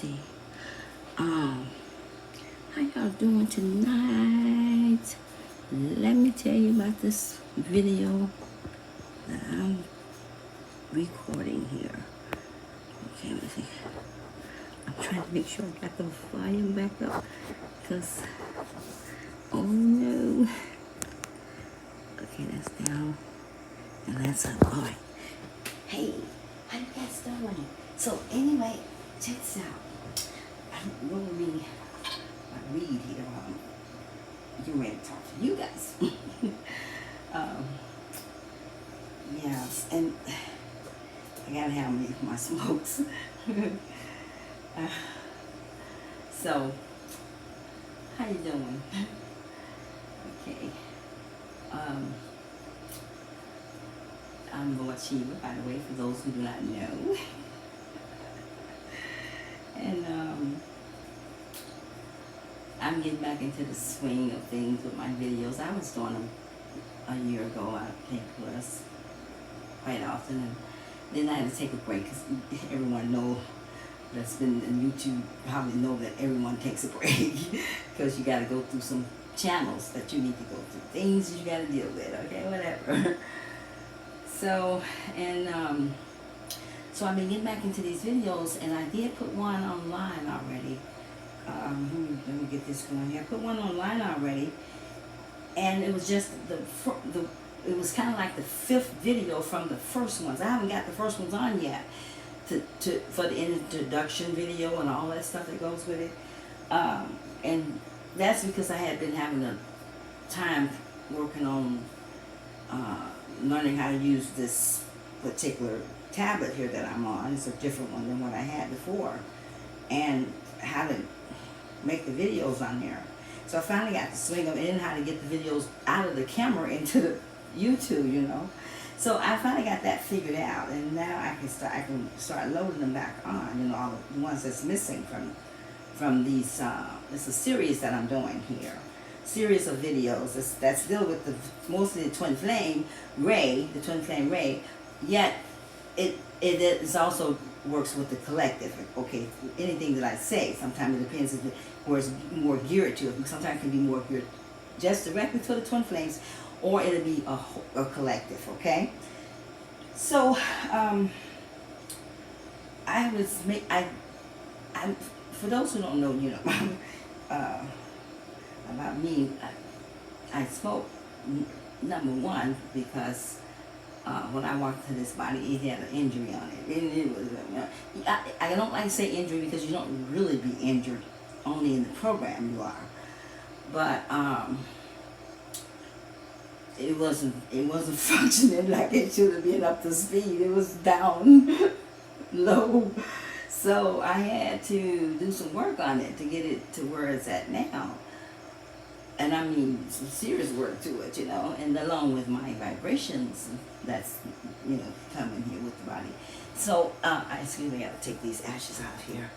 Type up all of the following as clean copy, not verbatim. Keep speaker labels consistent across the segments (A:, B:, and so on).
A: see. How y'all doing tonight? Let me tell you about this video that I'm recording here. Okay, let me see. I'm trying to make sure I got the volume back up because, oh no. Okay, that's down and that's up. All right. Hey, how you guys doing? So anyway, check this out. I don't normally read here. You ready to talk to you guys? Yes, and I gotta have me my smokes. So, how you doing? Okay. I'm Lord Shiva, by the way, for those who do not know. And I'm getting back into the swing of things with my videos. I was doing them a year ago. I think it was quite often, and then I had to take a break because everyone know that's been in YouTube probably know that everyone takes a break because you got to go through some channels that you need to go through, things you got to deal with. Okay, whatever. So so I've been getting back into these videos, and I did put one online already. Let me get this going here. I put one online already, and it was just it was kind of like the fifth video from the first ones. I haven't got the first ones on yet for the introduction video and all that stuff that goes with it. And that's because I had been having a time working on learning how to use this particular tablet here that I'm on. It's a different one than what I had before, and how to make the videos on there. So I finally got the swing of it and how to get the videos out of the camera into the YouTube, you know. So I finally got that figured out, and now I can start loading them back on, you know, all the ones that's missing from these. It's a series that I'm doing here, series of videos that's deal with mostly the twin flame ray, yet it is also works with the collective. Okay, anything that I say, sometimes it depends if where it's more geared to it. Sometimes it can be more geared just directly to the twin flames, or it'll be a collective. Okay, so I for those who don't know, you know, about me, I smoke, number one, because when I walked to this body, it had an injury on it. It was, I don't like to say injury because you don't really be injured, only in the program you are. But it wasn't functioning like it should have been up to speed. It was down low. So I had to do some work on it to get it to where it's at now. And I mean, some serious work to it, you know, and along with my vibrations that's, you know, coming here with the body. So, excuse me, I gotta take these ashes out of here.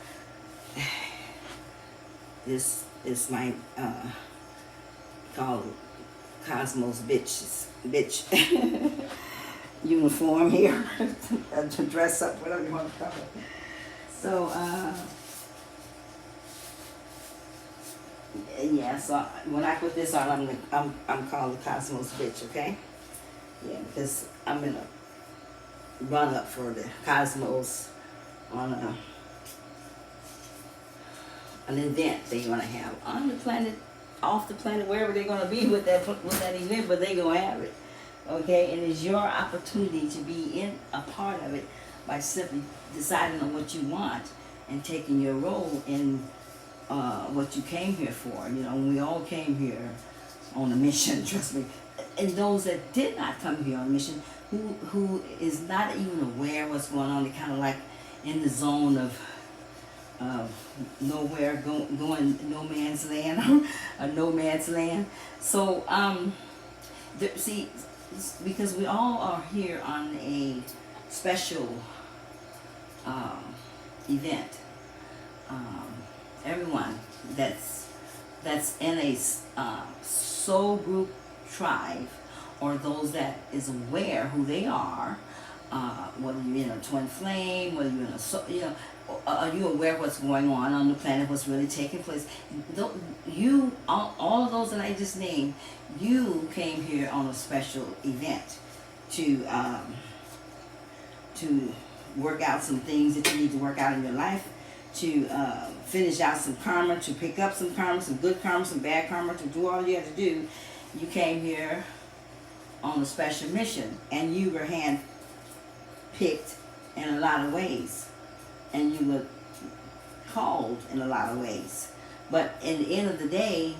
A: This is my, called Cosmos bitch uniform here to dress up, whatever you want to call it. So, yeah, so when I put this on, I'm called the Cosmos bitch, okay? Yeah, because I'm in a run up for the Cosmos on an event they're gonna have on the planet, off the planet, wherever they're gonna be with that event, but they gonna have it, okay? And it's your opportunity to be in a part of it by simply deciding on what you want and taking your role in what you came here for. You know, we all came here on a mission, trust me. And those that did not come here on a mission, who is not even aware what's going on, they're kind of like in the zone of nowhere, going no man's land, or no man's land. So, see, because we all are here on a special event. Everyone that's in a soul group tribe, or those that is aware who they are, whether you're in a twin flame, whether you're in are you aware of what's going on the planet, what's really taking place? All of those that I just named, you came here on a special event to work out some things that you need to work out in your life, to finish out some karma, to pick up some karma, some good karma, some bad karma, to do all you have to do. You came here on a special mission, and you were hand-picked in a lot of ways, and you were called in a lot of ways. But at the end of the day,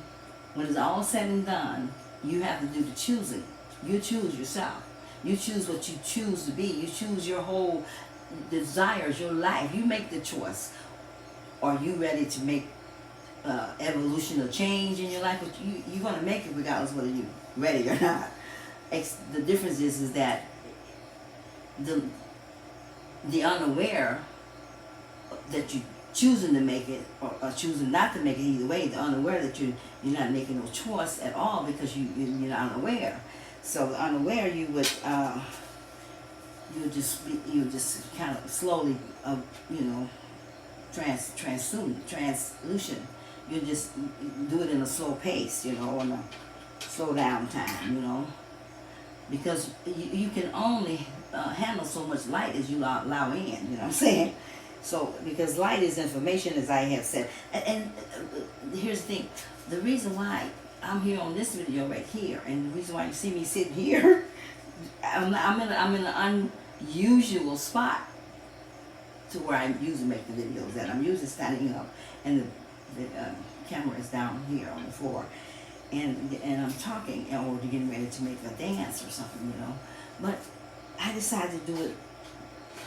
A: when it's all said and done, you have to do the choosing. You choose yourself. You choose what you choose to be. You choose your whole desires, your life. You make the choice. Are you ready to make evolution or change in your life? But you're going to make it regardless whether you're ready or not. The difference is that the unaware that you choosing to make it or choosing not to make it, either way, the unaware that you're not making no choice at all because you're not unaware. So the unaware, you just kind of slowly translution. You just do it in a slow pace, on a slow down time, because you can only handle so much light as you allow in, you know what I'm saying? So, because light is information, as I have said. And here's the thing. The reason why I'm here on this video right here, and the reason why you see me sitting here, I'm in an unusual spot to where I usually make the videos at. I'm usually standing up, and the camera is down here on the floor. And I'm talking, or getting ready to make a dance or something, But I decided to do it,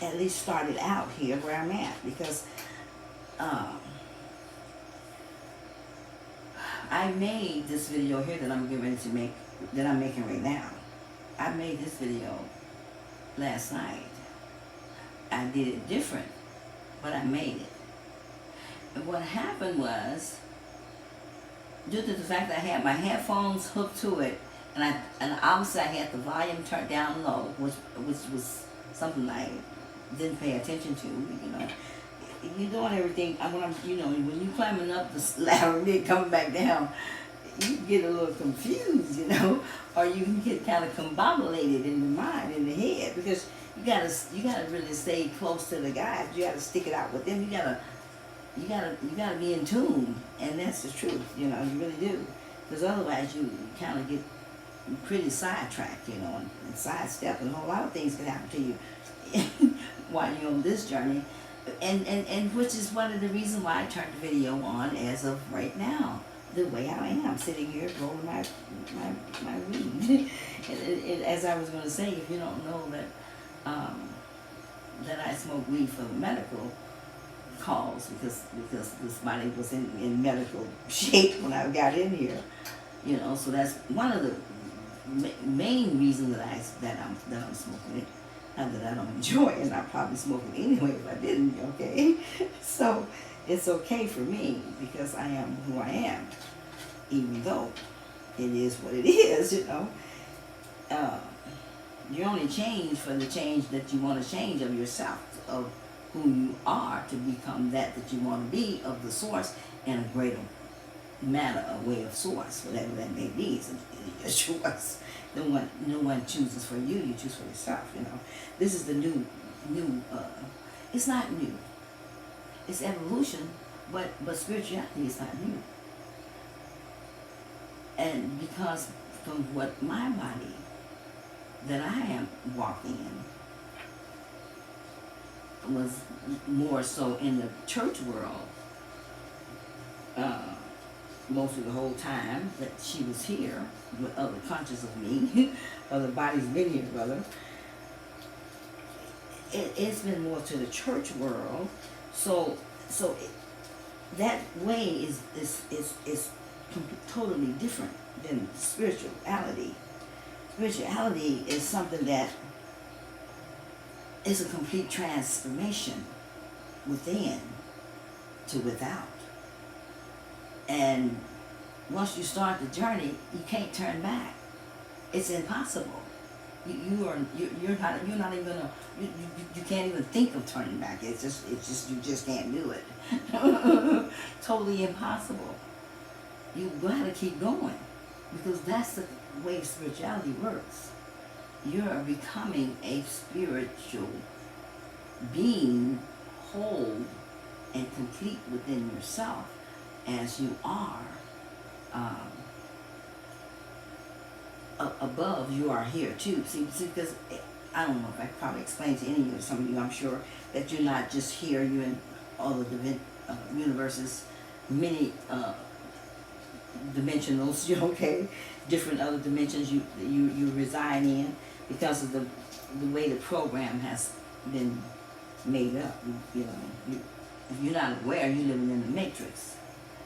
A: at least start it out here where I'm at, because I made this video here that I'm getting ready to make, that I'm making right now. I made this video last night. I did it different, but I made it. And what happened was, due to the fact that I had my headphones hooked to it, and obviously I had the volume turned down low, which was something I didn't pay attention to, You're doing everything, when you're climbing up the ladder and then coming back down, you get a little confused, or you can get kind of combobulated in the mind, in the head, because you gotta really stay close to the guys. You gotta stick it out with them. You gotta be in tune, and that's the truth. You really do, because otherwise you kind of get pretty sidetracked, and sidestep, and a whole lot of things can happen to you while you're on this journey, and which is one of the reasons why I turned the video on as of right now, the way I am sitting here rolling my weed. and as I was going to say, if you don't know that I smoke weed for the medical cause, because this body was in medical shape when I got in here, so that's one of the main reasons that I'm smoking it. Not that I don't enjoy it, and I'd probably smoke it anyway if I didn't, okay? So it's okay for me, because I am who I am, even though it is what it is, You only change for the change that you want to change of yourself, of who you are, to become that you want to be, of the source, in a greater matter, a way of source, whatever that may be. It's your choice. No one chooses for you. You choose for yourself. This is the new. It's not new. It's evolution, but spirituality is not new. And because from what my body that I am walking in was more so in the church world, most of the whole time that she was here, with other conscious of me, other bodies been here, brother. It's been more to the church world, so that way is totally different than spirituality. Spirituality is something that is a complete transformation within to without. And once you start the journey, you can't turn back. It's impossible. You're not even gonna, you can't even think of turning back. It's just, you just can't do it. Totally impossible. You gotta keep going, because that's the way spirituality works. You're becoming a spiritual being, whole and complete within yourself, as you are above. You are here too. See, because I don't know if I probably explained to any of you, some of you, I'm sure, that you're not just here. You're in all the universes, many dimensionals. You okay? Different other dimensions you reside in, because of the way the program has been made up. You know, if you're not aware, you're living in the matrix,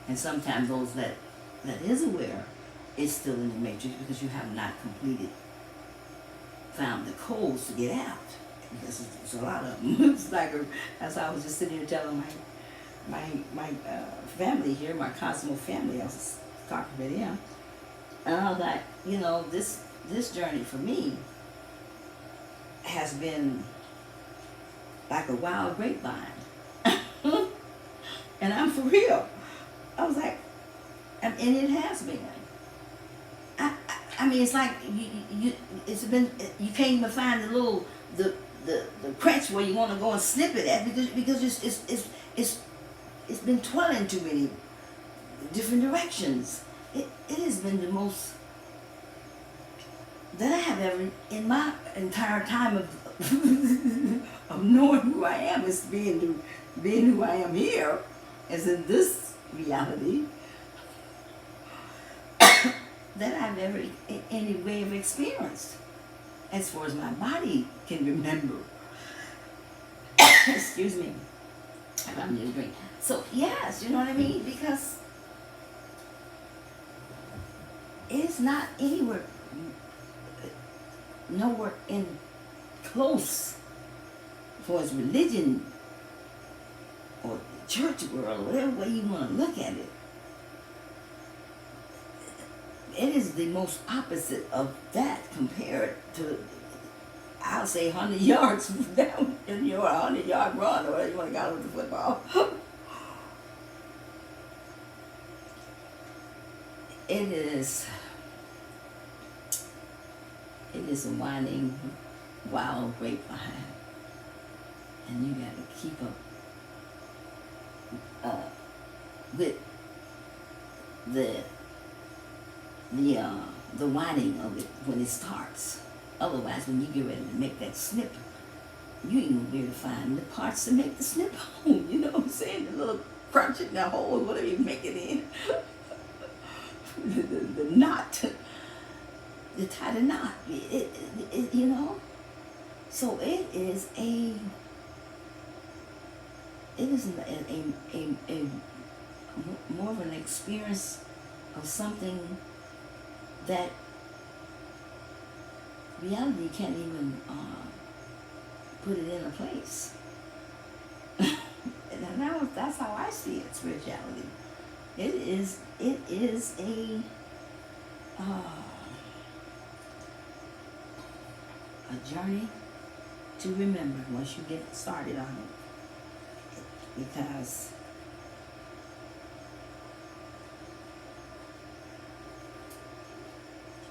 A: and sometimes those that is aware is still in the matrix, because you have not found the codes to get out, because it's a lot of them. It's like, as I was just sitting here telling my family here, my Cosmo family, I was talking to them, and I was like, you know, this journey for me has been like a wild grapevine. And I'm for real. I was like, and it has been. I mean, it's like it's been, you can't even find the crutch where you want to go and snip it at, because it's been twirling too many different directions. It has been the most that I have ever, in my entire time of knowing who I am, is being who I am here, as in this reality, that I've ever in any way of experienced, as far as my body can remember. Excuse me, I'm just drink. So yes, you know what I mean, because it's not anywhere, nowhere in close for its religion or church world, whatever way you want to look at it. It is the most opposite of that, compared to, I'll say, 100 yards down in your 100-yard run, or whatever you want to call it with the football. It is a winding, wild grapevine, and you got to keep up with the winding of it when it starts. Otherwise, when you get ready to make that snip, you ain't gonna be able to find the parts to make the snip home. You know what I'm saying? The little crunch in the hole, whatever you make it in. the knot, to tie the knot. It, you know. So it is a more of an experience of something that reality can't even put it in a place. And that's how I see it, spirituality. It is a journey to remember once you get started on it, because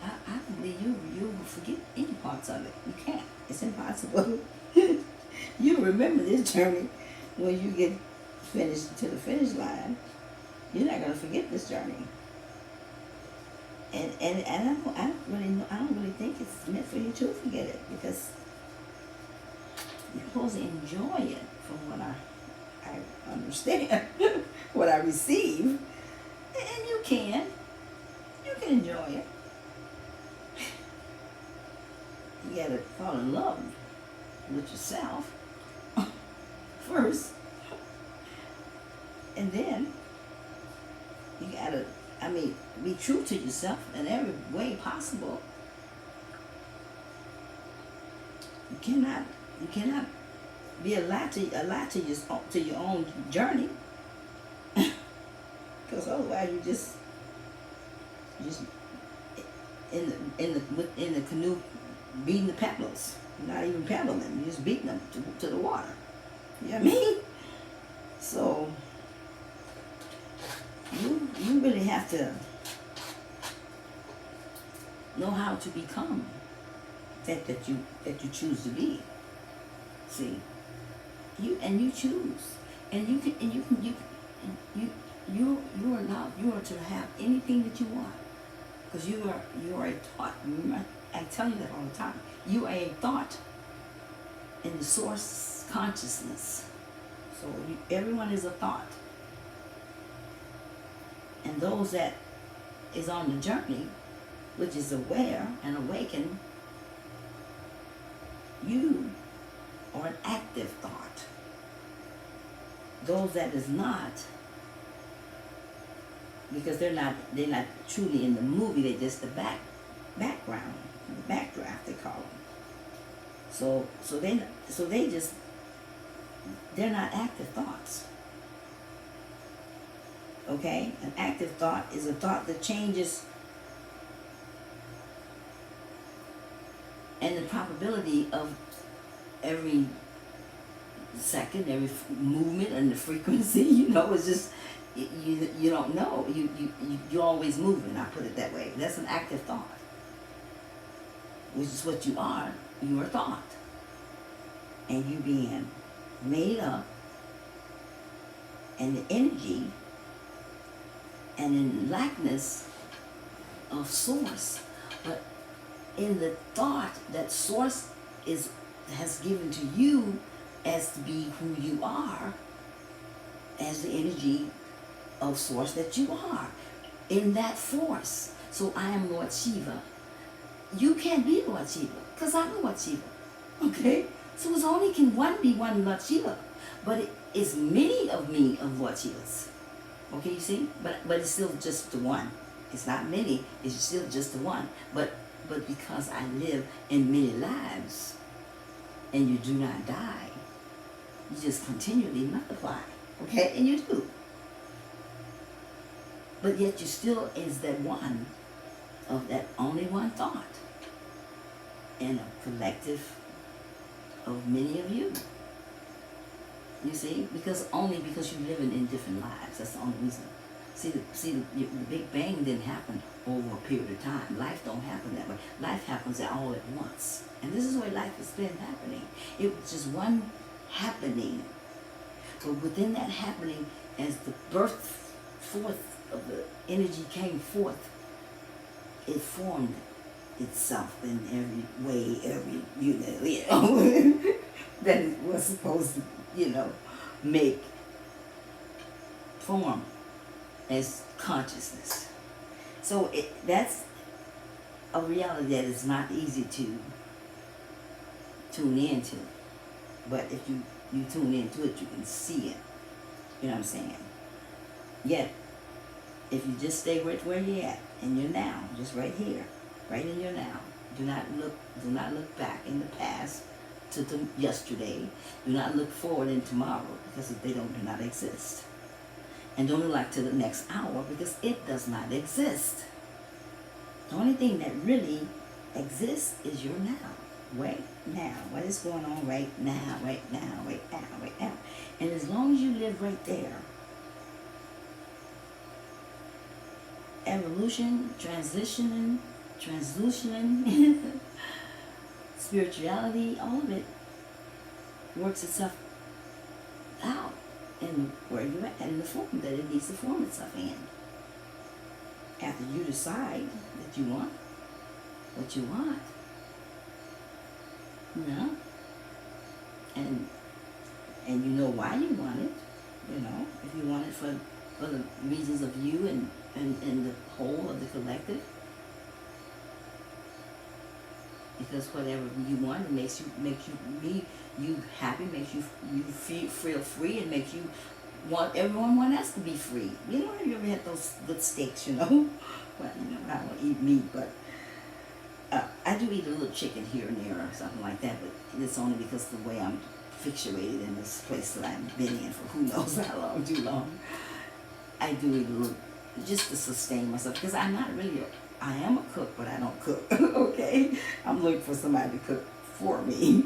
A: I believe you will forget any parts of it. You can't. It's impossible. You remember this journey when you get finished to the finish line. You're not gonna forget this journey. And I don't really think it's meant for you to forget it, because you're supposed to enjoy it, from what I understand, what I receive, and you can enjoy it. You gotta fall in love with yourself first, and then you gotta, be true to yourself in every way possible. You cannot be a lie to your own journey, because otherwise you just in the canoe beating the pebbles. You're not even pebbling them. You're just beating them to the water. You know what I mean? So you really have to know how to become that you choose to be. See, you choose, and you are allowed. You are to have anything that you want, because you are a thought. Remember, I tell you that all the time. You are a thought in the source consciousness. So everyone is a thought, and those that is on the journey, which is aware and awakened, you are an active thought. Those that is not, because they're not truly in the movie, they're just the background, the backdraft they call them. They're not active thoughts. Okay? An active thought is a thought that changes, and the probability of every second, every movement, and the frequency, it's just, you don't know. You're always moving, I put it that way. That's an active thought, which is what you are. You are thought. And you being made up, and the energy, and in likeness of source. But in the thought that source has given to you as to be who you are, as the energy of source that you are, in that force. So I am Lord Shiva. You can't be Lord Shiva, because I'm Lord Shiva. Okay? So it's only can one be one Lord Shiva. But it is many of me of Lord Shivas. Okay, you see? But it's still just the one. It's not many, it's still just the one. But because I live in many lives, and you do not die, you just continually multiply. Okay? And you do. But yet you still is that one of that only one thought in a collective of many of you. You see? Because you're living in different lives. That's the only reason. See, the Big Bang didn't happen over a period of time. Life don't happen that way. Life happens all at once. And this is the way life has been happening. It was just one happening. But within that happening, as the birth forth of the energy came forth, it formed itself in every way, every that it was supposed to, make form as consciousness. So that's a reality that is not easy to tune into. But if you tune into it, you can see it. You know what I'm saying? Yet, if you just stay right where you're at, in your now, just right here, right in your now, do not look back in the past to the yesterday. Do not look forward in tomorrow, because they do not exist. And don't look like to the next hour, because it does not exist. The only thing that really exists is your now. Right now. What is going on right now, right now, right now, right now. And as long as you live right there, evolution, translutioning, spirituality, all of it works itself out in where you're at, in the form that it needs to form itself in. After you decide that you want what you want, and you know why you want it, if you want it for the reasons of you and the whole of the collective, because whatever you want, it makes you happy, makes you feel free, and makes you want everyone else to be free. Have you ever had those good steaks, well, I don't eat meat, but I do eat a little chicken here and there or something like that, but it's only because of the way I'm fixated in this place that I've been in for who knows how long, too long. I do eat a little, just to sustain myself, because I'm not really I am a cook, but I don't cook. Okay, I'm looking for somebody to cook for me.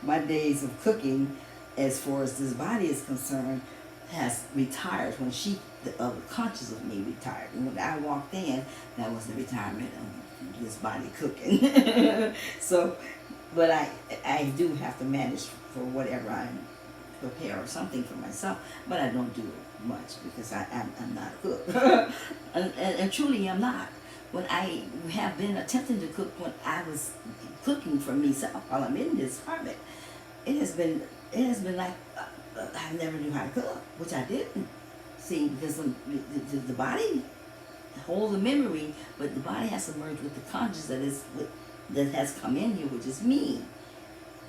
A: My days of cooking, as far as this body is concerned, has retired when the conscious of me retired. And when I walked in, that was the retirement of this body cooking. So, but I do have to manage for whatever I prepare or something for myself, but I don't do it much because I'm not a cook. And truly I'm not. When I have been attempting to cook, when I was cooking for myself while I'm in this apartment, it has been like I never knew how to cook, which I didn't. See, because the body holds the memory, but the body has to merge with the conscious that has come in here, which is me.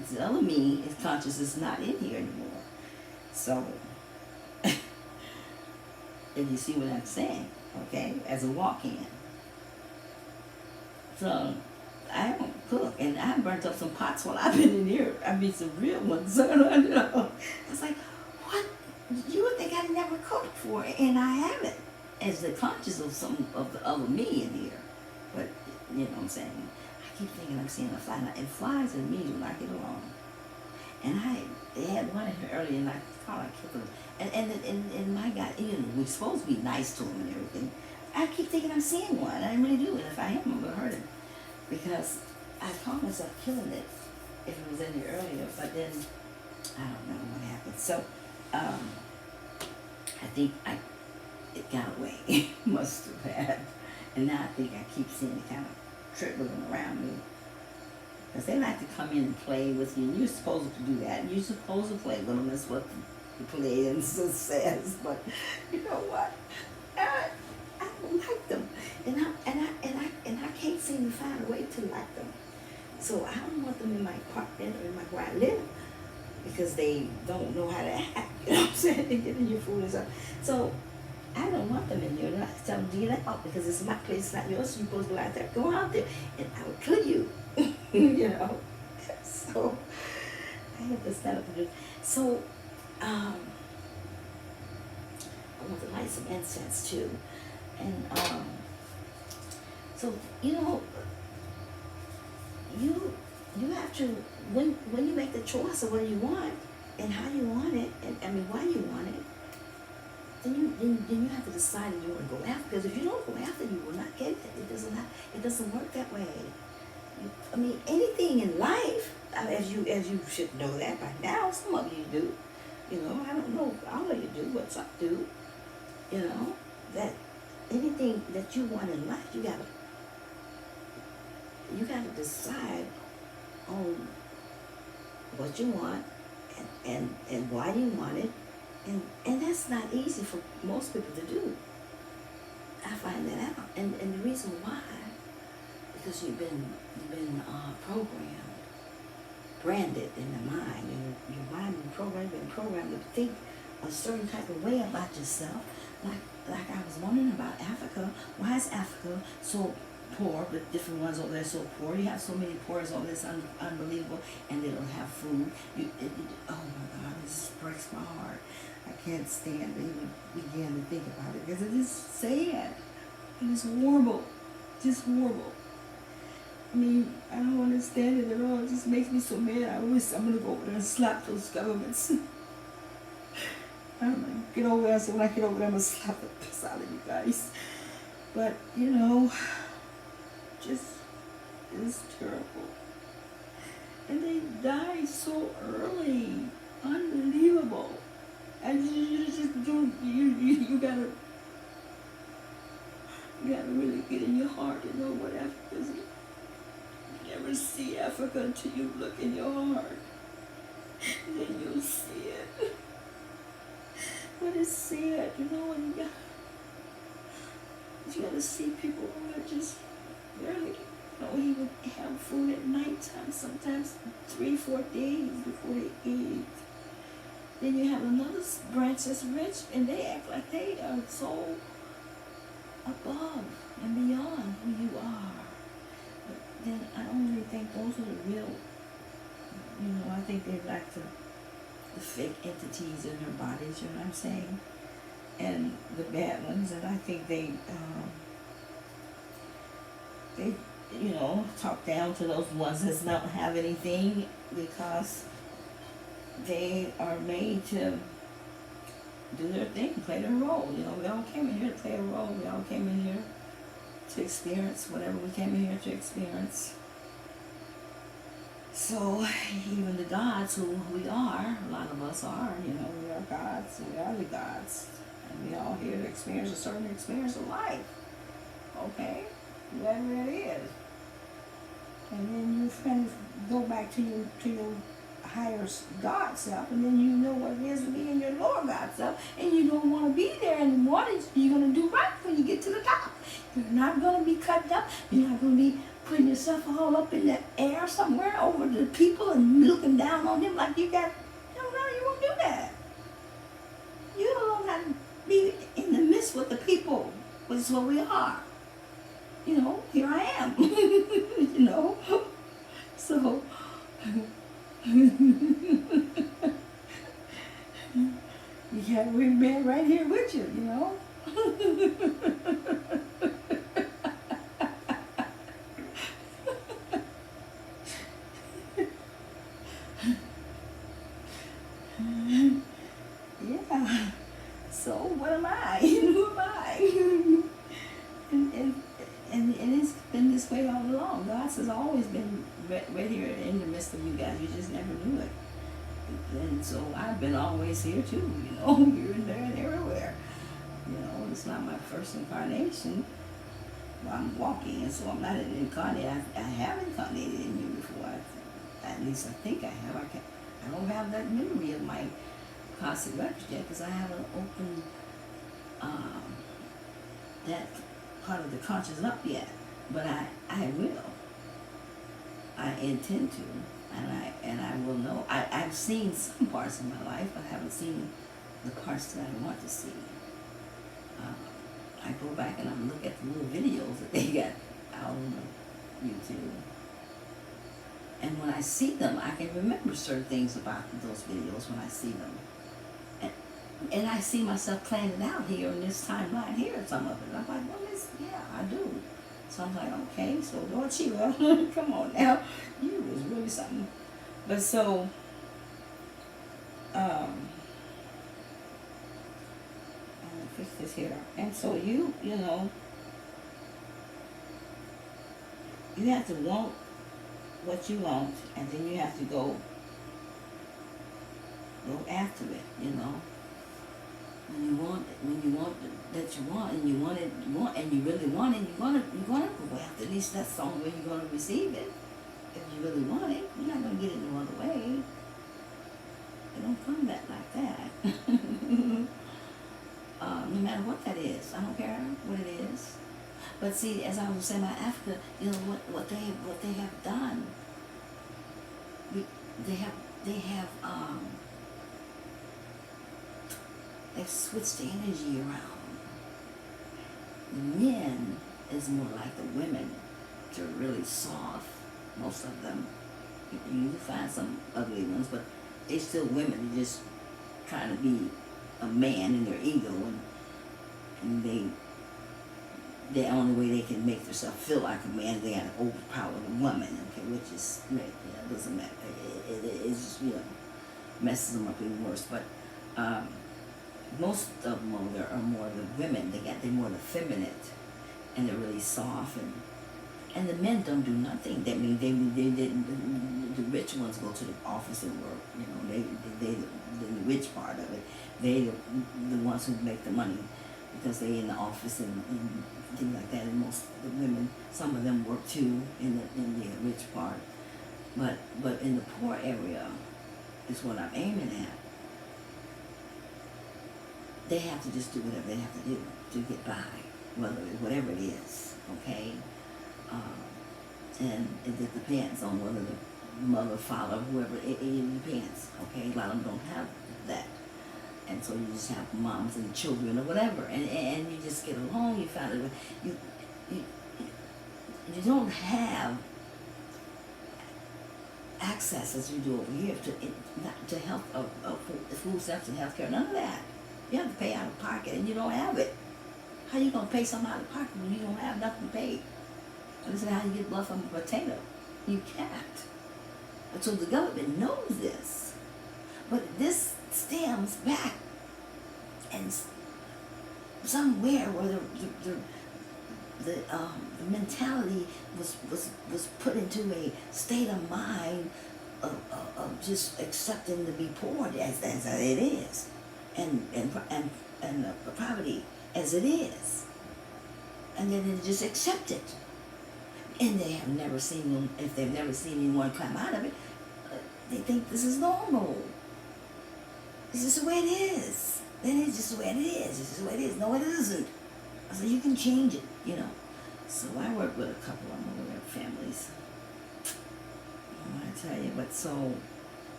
A: It's the other me, is conscious, is not in here anymore. So, if you see what I'm saying, okay, as a walk-in. So, I don't cook, and I burnt up some pots while I've been in here. I mean, some real ones. I was like, what? You would think I never cooked before, and I haven't, as the conscious of some of the other me in here. But, you know what I'm saying? I keep thinking I'm seeing a fly, and flies and me do not get along. And they had one in here earlier, and I thought I killed them. And my God, you know, we're supposed to be nice to him and everything. I keep thinking I'm seeing one. I really do. And if I am, I'm going to hurt him. Because I caught myself killing it if it was in here earlier. But then, I don't know what happened. So, I think it got away. Must have had. And now I think I keep seeing it kind of trickling around me. Because they like to come in and play with you. And you're supposed to do that. You're supposed to play with them. That's what the play says. But you know what? I don't like them. And I can't seem to find a way to like them. So I don't want them in my apartment or in where I live. Because they don't know how to act. You know what I'm saying? They get in your food and stuff. So I don't want them in here. And I tell them to get out because it's my place, it's not yours. You're supposed to go out there. Go out there. And I will kill you. You know. So I have to stand up and do. So I want to light some incense too. And so you know, you have to when you make the choice of what you want and how you want it, and I mean why you want it, then you have to decide that you want to go after. Because if you don't go after, you will not get it. It doesn't work that way. I mean, anything in life, as you should know that by now. Some of you do. You know, I don't know if all of you do, but some do. You know, that anything that you want in life, you gotta decide on what you want and why you want it. And that's not easy for most people to do. I find that out. And the reason why, because you've been programmed, branded in the mind. Your mind been programmed to think a certain type of way about yourself. Like I was wondering about Africa. Why is Africa so poor, but different ones over there so poor? You have so many poors over there, it's unbelievable, and they don't have food. Oh my God, this breaks my heart. I can't stand to even begin to think about it because it is sad. It is horrible. Just horrible. I mean, I don't understand it at all. It just makes me so mad. I'm going to go over there and slap those governments. I'm going to get over there. So when I get over there, I'm going to slap the piss out of you guys. But, you know, just, it's terrible. And they die so early. Unbelievable. And you just don't, you gotta really get in your heart and know what Africa is. You never see Africa until you look in your heart. And then you'll see it. But it's sad, you know, and you gotta see people who are just barely, even have food at nighttime, sometimes 3-4 days before they eat. Then you have another branch that's rich, and they act like they are so above and beyond who you are. But then I don't really think those are the real, I think they're like the fake entities in their bodies, you know what I'm saying? And the bad ones, and I think they they, talk down to those ones that don't have anything because they are made to do their thing, play their role. We all came in here to play a role. We all came in here to experience whatever we came in here to experience. So even the gods who we are, a lot of us are, we are gods, we are the gods. And we all here to experience a certain experience of life. Okay? Whatever it is. And then you can go back to your higher God self, and then you know what it is to be in your lower God self, and you don't want to be there anymore. You're going to do right when you get to the top. You're not going to be cut up. You're not going to be putting yourself all up in the air somewhere over the people and looking down on them like you got, you won't do that. You don't have to be in the midst with the people, which is what we are. Here I am. So you got we're right here with you, Yeah. So what am I? Who am I? and it's been this way all along. God has always been right here in the midst of you guys. You just never knew it. And so I've been always here too, here and there and everywhere. It's not my first incarnation. Well, I'm walking, and so I'm not an incarnate. I have incarnated in you before. At least I think I have. I don't have that memory of my cosmic records yet because I haven't opened that part of the conscious up yet. But I will. I intend to. And I will know. I've seen some parts of my life. I haven't seen the parts that I want to see. I go back and I look at the little videos that they got out on YouTube. And when I see them, I can remember certain things about those videos when I see them. And I see myself playing it out here in this timeline here, some of it. I'm like, yeah, I do. So I'm like, okay, so Lord Shiva, come on now. You was really something. But so, I'm gonna fix this here. And so you have to want what you want, and then you have to go after it, When you want that you want, and you want it, and you really want it, you're gonna go after it. At least that's the only way you're gonna receive it. If you really want it, you're not gonna get it no other way. It don't come like that. No matter what that is, I don't care what it is. But see, as I was saying about Africa, what they have done. They've switched the energy around. The men is more like the women. They're really soft, most of them. You can find some ugly ones, but they're still women. They're just trying to be a man in their ego, and the only way they can make themselves feel like a man, they got to overpower the woman, okay, which is, doesn't matter. It's just, messes them up even worse. But most of them are more the women. They're more the feminine, and they're really soft, and the men don't do nothing. That means the rich ones go to the office and work. They the rich part of it. They the ones who make the money because they in the office and things like that. And most of the women, some of them work too in the rich part. But in the poor area is what I'm aiming at. They have to just do whatever they have to do to get by, whatever it is, okay? And it depends on whether the mother, father, whoever, it depends, okay? A lot of them don't have that. And so you just have moms and children or whatever, and you just get along. You find it. You don't have access as you do over here to health, food stamps and health care. None of that. You have to pay out of pocket, and you don't have it. How you gonna pay something out of pocket when you don't have nothing to pay? This is how you get blood from a potato. You can't. So the government knows this. But this stems back and somewhere where the mentality was put into a state of mind of just accepting to be poor as it is, and poverty as it is, and then they just accept it, and they have never seen them. If they've never seen anyone come out of it, they think this is normal. This is the way it is. Then it's just the way it is. This is the way it is. No, it isn't. I said, you can change it, you know. So I work with a couple of them over their families. I want to tell you, but so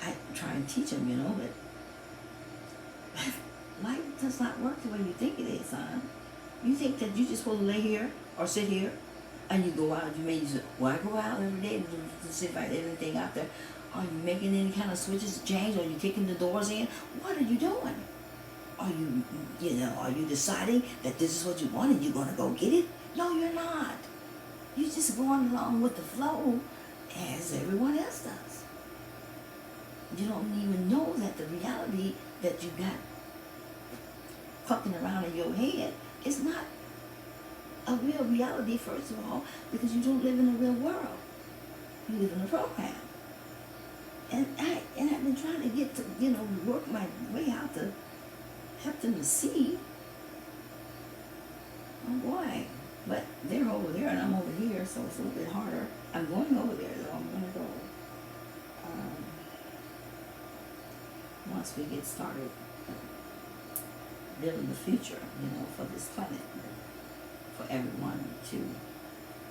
A: I try and teach them, you know, that life does not work the way you think it is, son. You think that you're just supposed to lay here or sit here and you go out, you may use it. Well, I go out every day to see if I get anything out there. Are you making any kind of switches, change? Are you kicking the doors in? What are you doing? Are you deciding that this is what you want and you're going to go get it? No, you're not. You're just going along with the flow as everyone else does. You don't even know that the reality that you got fucking around in your head is not a real reality, first of all, because you don't live in the real world. You live in a program. And I've been trying to get to, work my way out to help them to see. Oh boy. But they're over there and I'm over here, so it's a little bit harder. I'm going over there, though. I'm going to go. Once we get started building the future, for this planet, for everyone to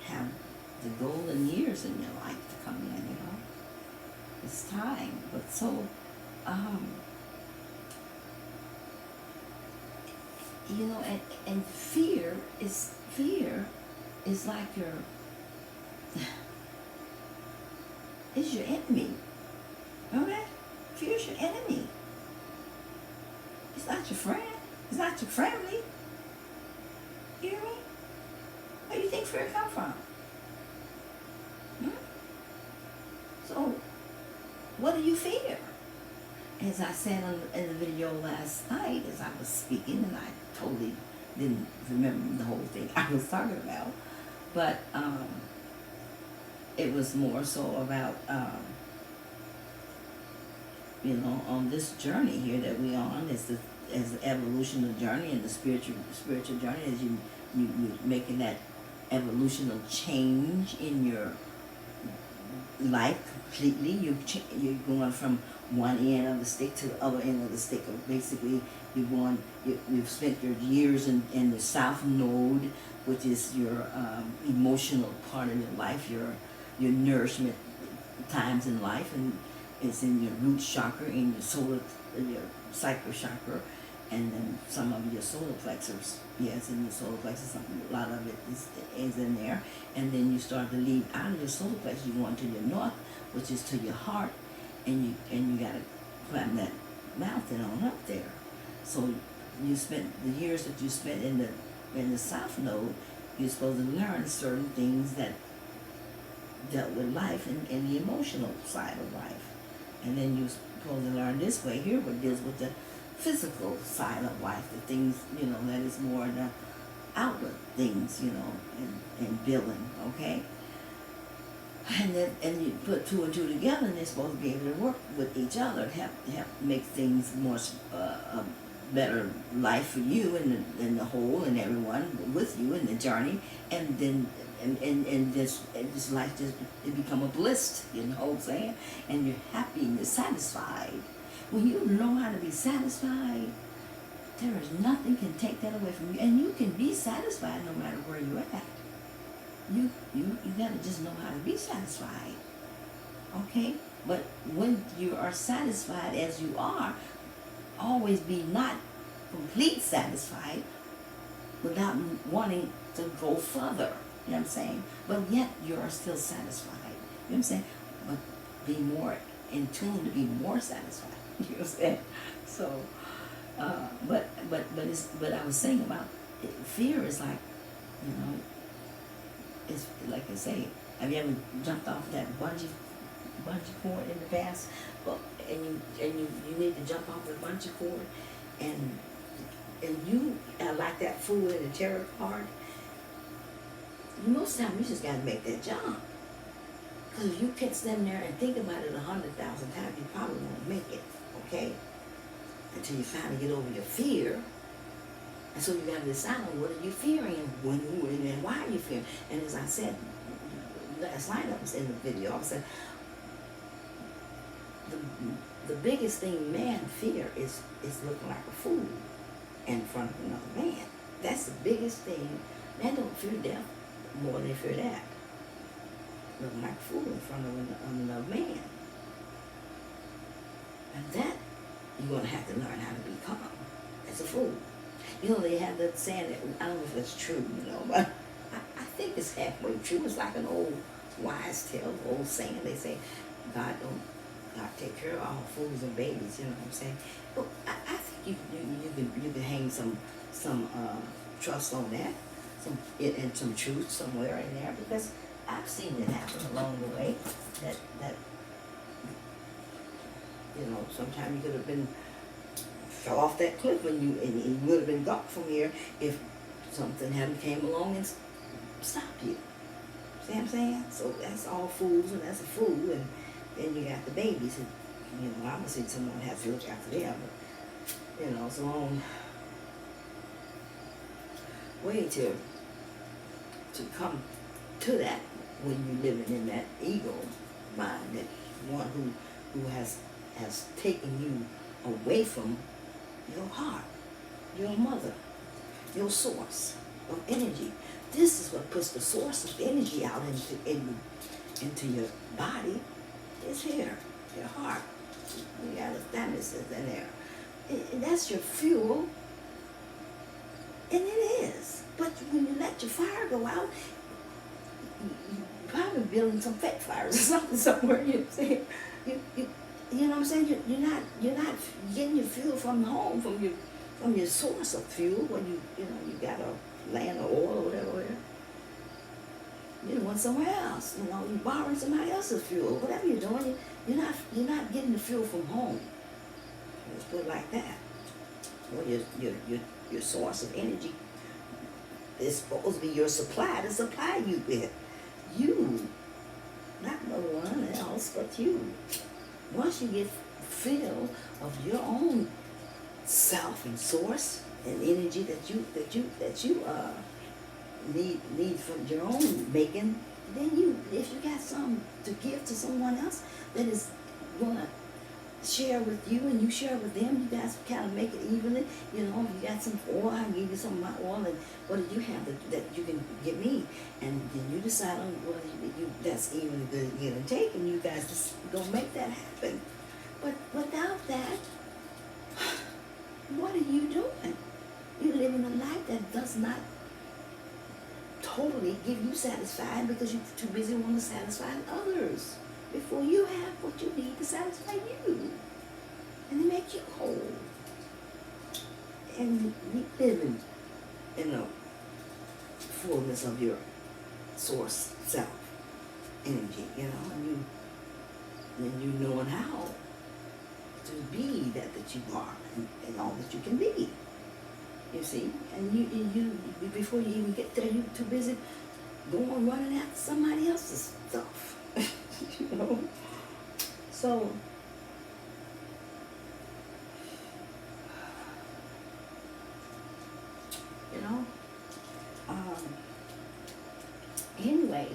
A: have the golden years in your life to come in, It's time. But so, and fear is like it's your enemy. Okay? Fear is your enemy. It's not your friend. It's not your family. You hear me? Where do you think fear come from? So, what do you fear? As I said in the video last night, as I was speaking, and I totally didn't remember the whole thing I was talking about, but it was more so about, on this journey here that we're on, as the evolutional journey and the spiritual journey, as you making that evolutional change in your life completely. You're going from one end of the stick to the other end of the stick. Basically, you've spent your years in the south node, which is your emotional part of your life, your nourishment times in life, and it's in your root chakra, in your sacral chakra, and then some of your solar plexus. Yes, in your solar plexus, a lot of it is in there. And then you start to leave out of your solar plexus, you go into your north, which is to your heart, and you got to climb that mountain on up there. So you spent the years that you spent in the south node, you're supposed to learn certain things that dealt with life and the emotional side of life. And then you're supposed to learn this way here, what deals with the physical side of life, the things, that is more the outward things, and building, okay? And you put two and two together, and they're supposed to be able to work with each other, help make things more a better life for you and the whole and everyone with you in the journey, and then and this life just it become a bliss, what I'm saying? And you're happy and you're satisfied. When you know how to be satisfied, there is nothing can take that away from you, and you can be satisfied no matter where you're at. You gotta just know how to be satisfied, okay? But when you are satisfied as you are, always be not complete satisfied without wanting to go further. You know what I'm saying? But yet you are still satisfied. You know what I'm saying? But be more in tune to be more satisfied. You know what I'm saying? So, but I was saying about fear is like, It's like I say, have you ever jumped off that bungee cord in the past? Well, and you need to jump off the bungee cord, and you like that fool in the terror card. Most of the time, you just got to make that jump. Because if you can stand there and think about it 100,000 times, you probably won't make it, okay? Until you finally get over your fear. And so you got to decide on what are you fearing and when and why are you fearing. And as I said last night, I was in the video, I said, the biggest thing man fear is looking like a fool in front of another man. That's the biggest thing. Men don't fear death more than they fear that. Looking like a fool in front of another man. And that you're going to have to learn how to become as a fool. They have that saying that, I don't know if that's true, but I think it's halfway true. It's like an old wise tale, old saying. They say, God take care of all fools and babies, you know what I'm saying? But I think you can hang some trust on that, and some truth somewhere in there, because I've seen it happen along the way. That sometimes you could have been fell off that cliff and you would have been gone from here if something hadn't came along and stopped you. See what I'm saying? So that's all fools, and that's a fool, and then you got the babies, and obviously someone has to look after them. But it's a long way to come to that when you're living in that ego mind, that one who has taken you away from your heart, your mother, your source of energy. This is what puts the source of energy out into your body. It's here, your heart. You got the thymus in there. And that's your fuel, and it is. But when you let your fire go out, you're probably building some fake fires or something somewhere. You know what I'm saying? You know what I'm saying? You're not getting your fuel from home, from your source of fuel, when you got a land of oil or whatever. You went somewhere else. You're borrowing somebody else's fuel. Whatever you're doing, you're not getting the fuel from home. Let's put it like that. Well, your source of energy is supposed to be your supply to supply you with. You, not no one else but you. Once you get filled of your own self and source and energy that you need from your own making, then if you got something to give to someone else that is gonna share with you and you share with them, you guys kind of make it evenly. If you got some oil, I give you some of my oil, and what do you have that you can give me? And then you decide on whether that's even good give and take, and you guys just gonna make that happen. But without that, what are you doing? You're living a life that does not totally give you satisfied, because you're too busy wanting to satisfy others before you have what you need to satisfy you and to make you whole. And you living in the fullness of your source self energy, and you knowing how to be that you are, and all that you can be. You see, and you before you even get there, you're too busy going running after somebody else's stuff. So anyway,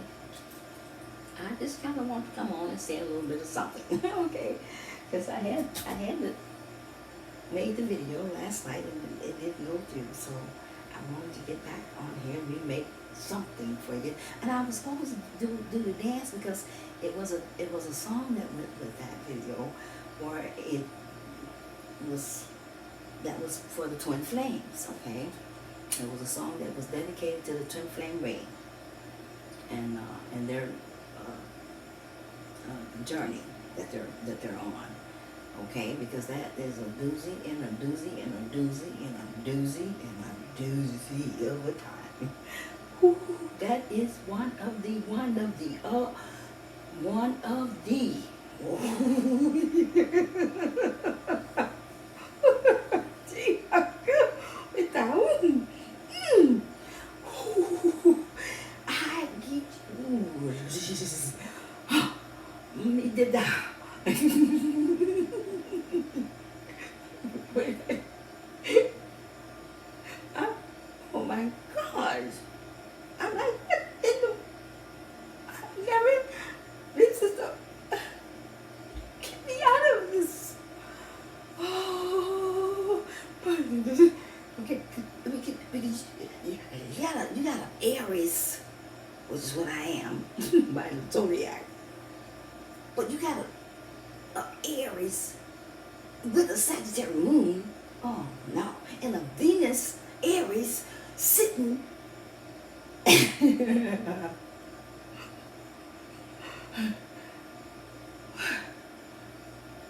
A: I just kind of want to come on and say a little bit of something, okay? Because I had made the video last night and it didn't go through, so I wanted to get back on here and remake something for you. And I was supposed to do the dance, because it was a song that went with that video, where that was for the Twin Flames, okay? It was a song that was dedicated to the Twin Flame Ring and their journey that they're on. Okay, because that is a doozy and a doozy and a doozy and a doozy and a doozy of a time. That is one of the. Gee, with that one. I get you. Me did that. Oh my gosh. I'm like, what in the. Gary, this is the. Get me out of this. Oh. Okay, you got an Aries, which is what I am, by the zodiac. But you got a Aries with a Sagittarius moon. Oh no, and a Venus Aries sitting.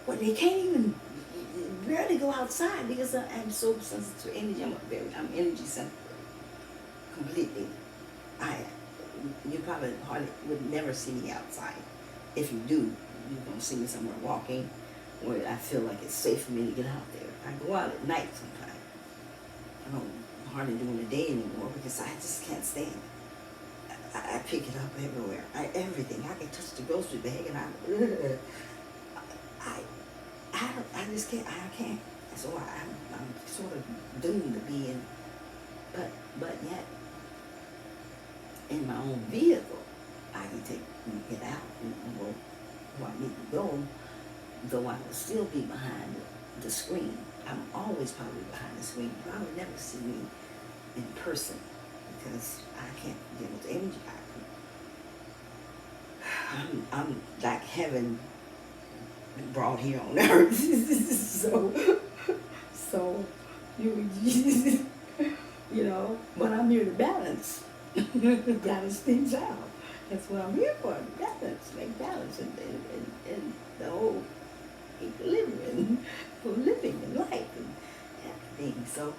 A: When they can't even barely go outside because I'm so sensitive to energy. I'm energy sensitive completely. You probably hardly would never see me outside. If you do, you're gonna see me somewhere walking where I feel like it's safe for me to get out there. I go out at night sometimes. I don't hardly do it in the day anymore because I just can't stand it. I pick it up everywhere. Everything. I can touch the grocery bag and I just can't. I can't. So I'm sort of doomed to be in. But yet, in my own vehicle, I can get out and go where I need to go. Though I will still be behind the screen. I'm always probably behind the screen. You probably never see me in person because I can't deal with the energy. I'm like heaven brought here on earth. so you know, but I'm here to balance. Balance things out. That's what I'm here for. Balance, make balance and the whole equilibrium for living and life and everything. So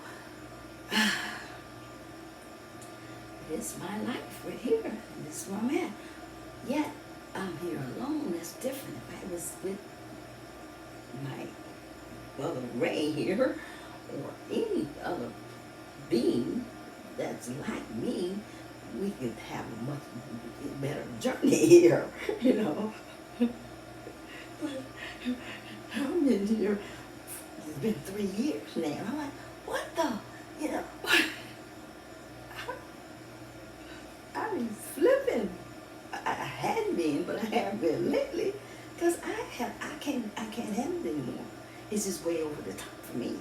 A: it's my life right here. This is where I'm at. Yet I'm here alone. That's different. If I was with my brother Ray here or any other being that's like me, we could have a much better journey here, you know. But I've been here, it's been 3 years now. I'm like, what the, you know, I mean, flipping. I hadn't been, but I have been lately, because I can't handle it anymore. It's just way over the top for me,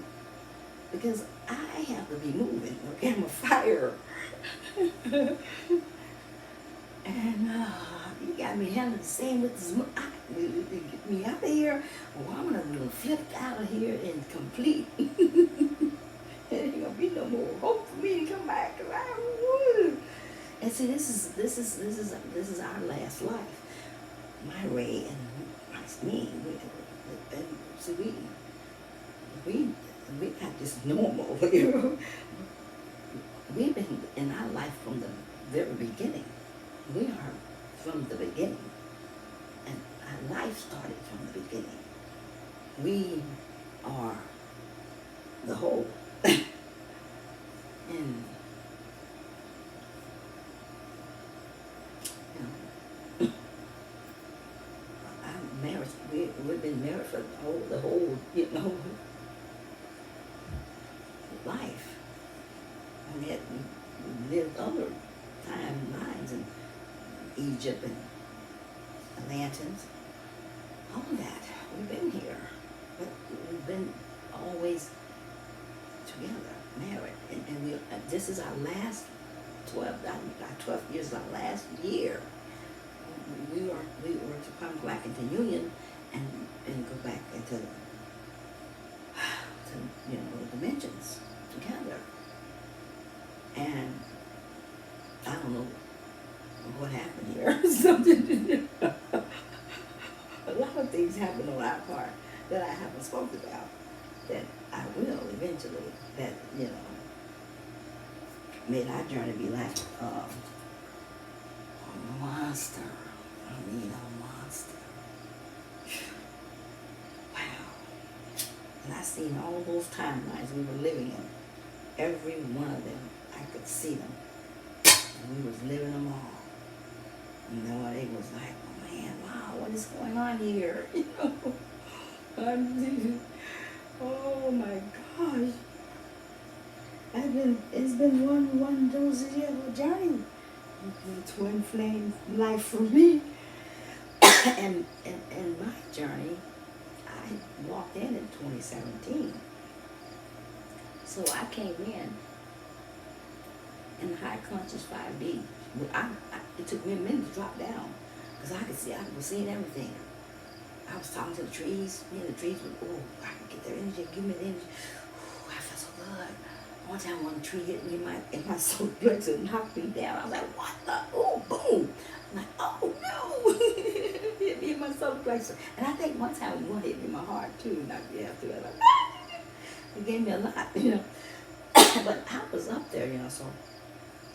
A: because I have to be moving. Okay, I'm a fire, and you got me handling the same with this. Get me out of here, or I'm gonna flip out of here and complete. There ain't gonna be no more hope for me to come back. And see, this is our last life. My Ray and me. And see, we're not just normal. You know? We've been in our life from the very beginning. We are from the beginning, and our life started from the beginning. We are the whole. And I'm married. We've been married for the whole, you know, life. And yet we lived other timelines in Egypt and Atlantis. All of that. We've been here, but we've been always together, married, and we. This is our last 12. Our 12th year is our last year. We were to come back into union and go back into the dimensions together. And I don't know what happened here. Something. A lot of things happened on our part that I haven't spoken about. That I will eventually. That made our journey be like monster. I mean a monster. Wow. And I seen all those timelines we were living in. Every one of them. I could see them. And we was living them all. You know what? It was like, oh man, wow, what is going on here? You know? Oh my gosh. It's been one dosy of a journey. The twin flame life for me. and my journey, I walked in 2017. So I came in high conscious 5D. It took me a minute to drop down because I was seeing everything. I was talking to the trees. Me and the trees were, oh, I can get their energy, give me the energy. Ooh, I felt so good. One time one tree hit me in my solar plexus and knocked me down. I was like, what the? Oh, boom. I'm like, oh no. Hit me in my solar plexus. And I think one time one hit me in my heart too. Knocked me after that. Like, it gave me a lot, you know. But I was up there, you know, so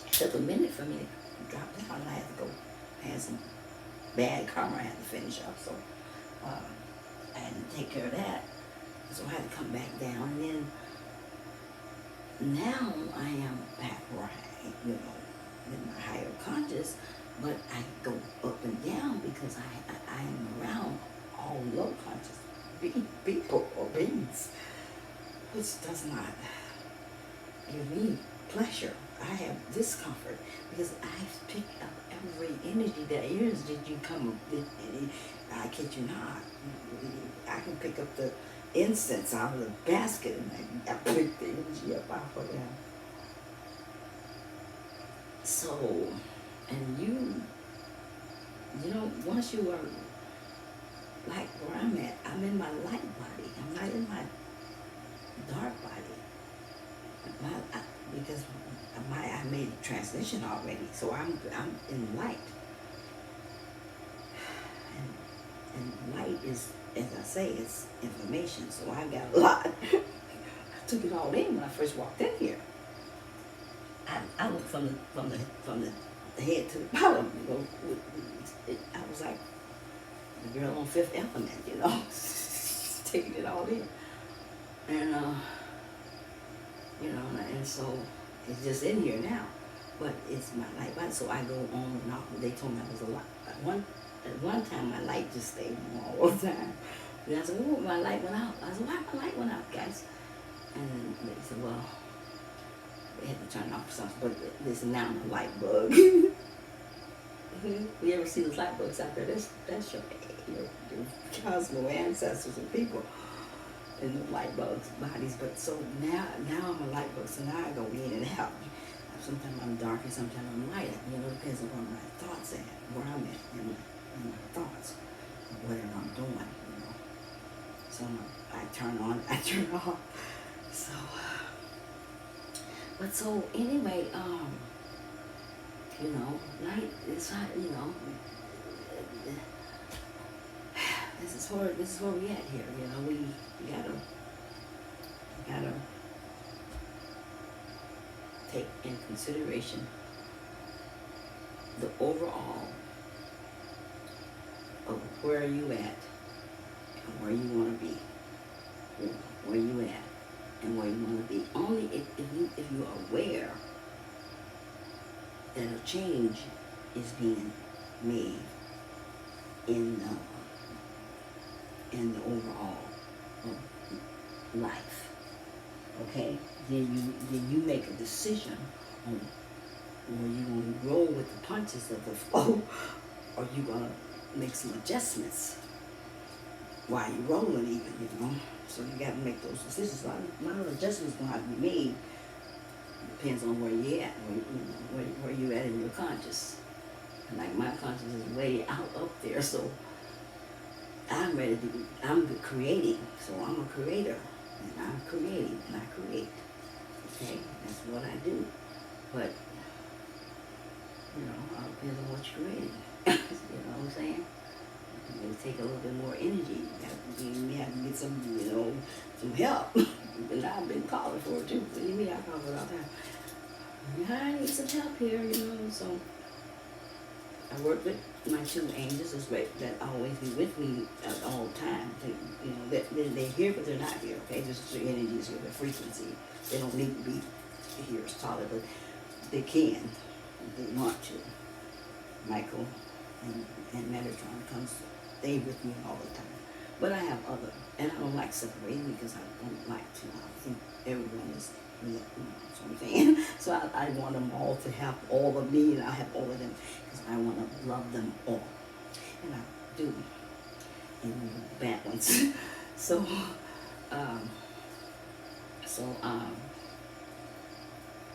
A: it took a minute for me to drop down and I had to go. I had some bad karma I had to finish up, so I had to take care of that. So I had to come back down, and then now I am back where I, you know, in my higher conscious, but I go up and down because I am around all low conscious people or beings, which does not give me pleasure. I have discomfort because I pick up every energy that is that you come with. I kid you not. I can pick up the incense out of the basket and I pick the energy up off of them. So, and you know, once you are like where I'm at, I'm in my light body. I'm not in my dark body. Because I made a transition already, so I'm in light. And light is, as I say, it's information. So I got a lot. I took it all in when I first walked in here. I went from the head to the bottom. You know, I was like the girl on Fifth Element, you know, taking it all in. And you know, and so it's just in here now. But it's my light body, so I go on and off. They told me I was a lot. At one time, my light just stayed on all the time. And I said, oh, my light went out. I said, why my light went out, guys? And they said, well, they had to turn off something. But this is now my light bug. You ever see those light bugs out there? That's your cosmo ancestors and people in the light bugs bodies. But so now I'm a light bug, so now I go in and out. Sometimes I'm dark and sometimes I'm light. You know, it depends on where my thoughts at, where I'm at in my thoughts, whatever I'm doing, you know. So I turn on, I turn off. So, but so anyway, you know, light is not, you know, this is where we at here. You know, we gotta take in consideration the overall of where you at and where you want to be. You know, where you at and where you want to be. Only if you are aware that a change is being made in the overall of life. Okay? Then you make a decision on where you want to roll with the punches of the flow, or you gonna make some adjustments while you're rolling, even, you know. So you got to make those decisions. A lot of adjustments gonna have to be made. Depends on where you at, where you at in your conscious. And like my conscious is way out up there, so I'm creating. So I'm a creator, and I'm creating, and I create. Okay, that's what I do. But you know, it all depends on what you're creating. You know what I'm saying? It may take a little bit more energy. You may have to get some, you know, some help. And I've been calling for it too. Believe me, I call for it all the time. I need some help here, you know. So I work with my two angels that always be with me at all times. They're here, but they're not here. Okay, just the energy is here, the frequency. They don't need to be here solid, but they can. If they want to. Michael and Metatron comes. They with me all the time. But I have other, and I don't like separating because I don't like to. I think everyone is. That's what I'm saying. So I want them all to have all of me, and I have all of them because I want to love them all, and I do, even the bad ones. so,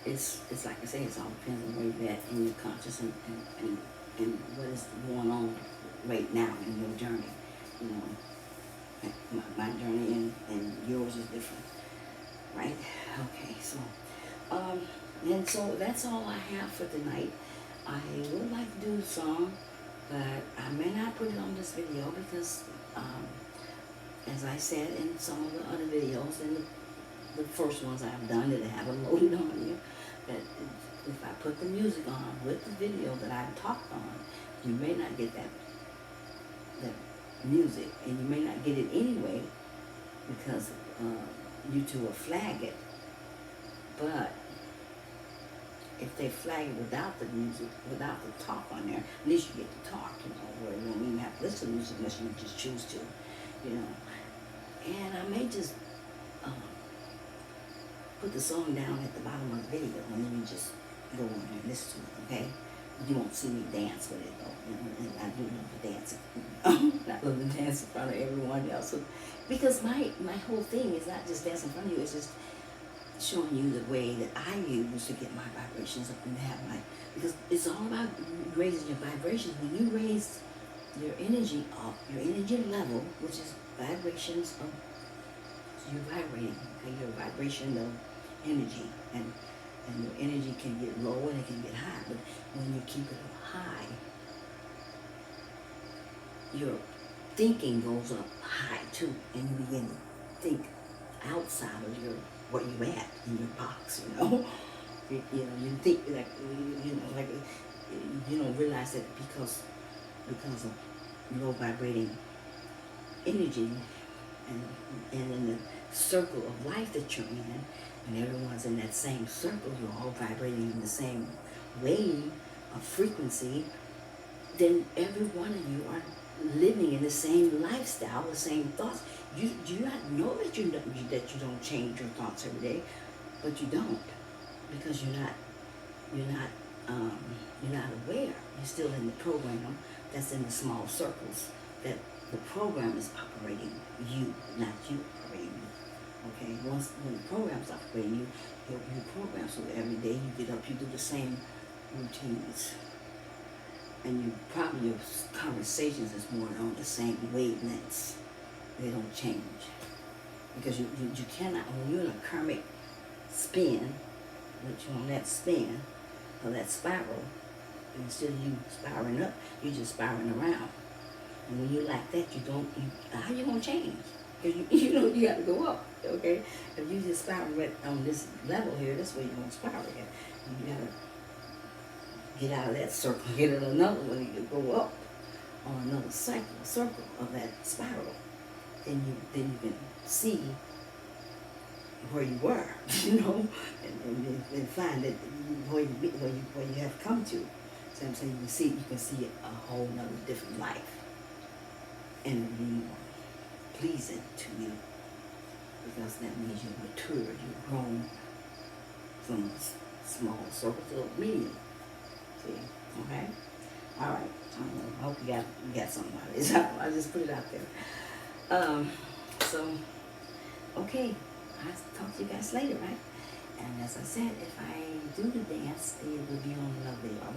A: it's like I say, it's all depends on where you're at in your consciousness and what is going on right now in your journey. You know, my journey and yours is different. Right? Okay, so, and so that's all I have for tonight. I would like to do a song, but I may not put it on this video because, as I said in some of the other videos, and the first ones I've done that I haven't loaded on here, that if I put the music on with the video that I talked on, you may not get that music, and you may not get it anyway because, YouTube will flag it. But if they flag it without the music, without the talk on there, at least you get to talk, where you don't even have to listen to music unless you just choose to, And I may just put the song down at the bottom of the video, and then you just go on there and listen to it, okay? You won't see me dance with it, though, and I do love to dance. I love to dance in front of everyone else. Because my whole thing is not just dancing in front of you, it's just showing you the way that I use to get my vibrations up and have because it's all about raising your vibrations. When you raise your energy up, your energy level, which is vibrations of, you're vibrating, okay, your vibration of energy, and your energy can get low and it can get high, but when you keep it up high, your thinking goes up high too, and you begin to think outside of where you at in your box, you think like, you don't realize that because of low vibrating energy and in the circle of life that you're in, and everyone's in that same circle, you're all vibrating in the same wave of frequency, then every one of you are living in the same lifestyle, the same thoughts. You do not know that you don't change your thoughts every day, but you don't, because you're not aware. You're still in the program that's in the small circles that the program is operating you, not you operating you. Okay, when the program's operating you, you program, so every day you get up, you do the same routines. And your conversations is more on the same wavelengths. They don't change. Because you cannot, when you're in a karmic spin, which you're on that spin, or that spiral, instead of you spiraling up, you're just spiraling around. And when you're like that, how you gonna change? Because you got to go up, okay? If you just spiral right on this level here, that's where you're gonna spiral here. And you gotta get out of that circle, get in another one, you can go up on another circle of that spiral. Then you can see where you were, and find that where you have come to. So I'm saying you can see a whole nother different life, and it'll be more pleasing to you, because that means you're matured, you've grown from a small circle to a medium. See, okay? All right. I hope you got something out of this. I just put it out there. So, okay. I'll talk to you guys later, right? And as I said, if I do the dance, it will be on another video. I